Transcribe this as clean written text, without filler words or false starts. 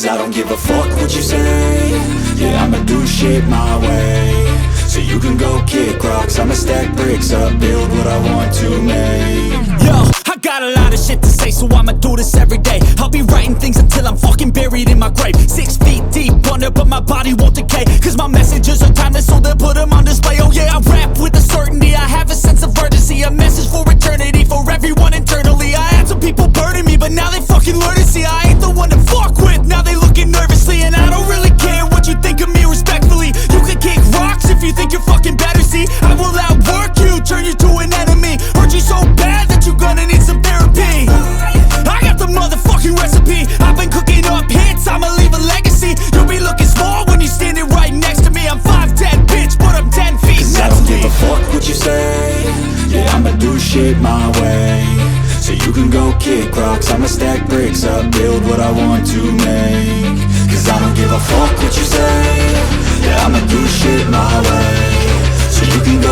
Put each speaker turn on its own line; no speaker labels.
Cause I don't give a fuck what you say. Yeah, I'ma do shit my way. So you can go kick rocks, I'ma stack bricks up, build what I want to make.
Yo, I got a lot of shit to say, so I'ma do this every day. I'll be writing things until I'm fucking buried in my grave. 6 feet deep under, but my body won't decay. Cause my messages are timeless, so they'll put them on display. Oh yeah, I rap with a certainty, I have a sense of urgency. A message for eternity, for everyone internally. I had some people burning me, but now they fucking learn to see I ain't the one to fuck with, now they looking nervously. And I don't really care what you think of me, respectfully. You can kick rocks if you think you're fucking better, see. I will outwork you, turn you to an enemy. Hurt you so bad that you're gonna need some therapy. I got the motherfucking recipe. I've been cooking up hits, I'ma leave a legacy. You'll be looking small when you're standing right next to me. I'm 5'10", bitch, but I'm 10 feet
Cause
next
I don't
to me.
give a fuck what you say. Yeah, I'ma do shit my way. So you can go kick rocks, I'ma stack bricks up, build what I want to make. Cause I don't give a fuck what you say.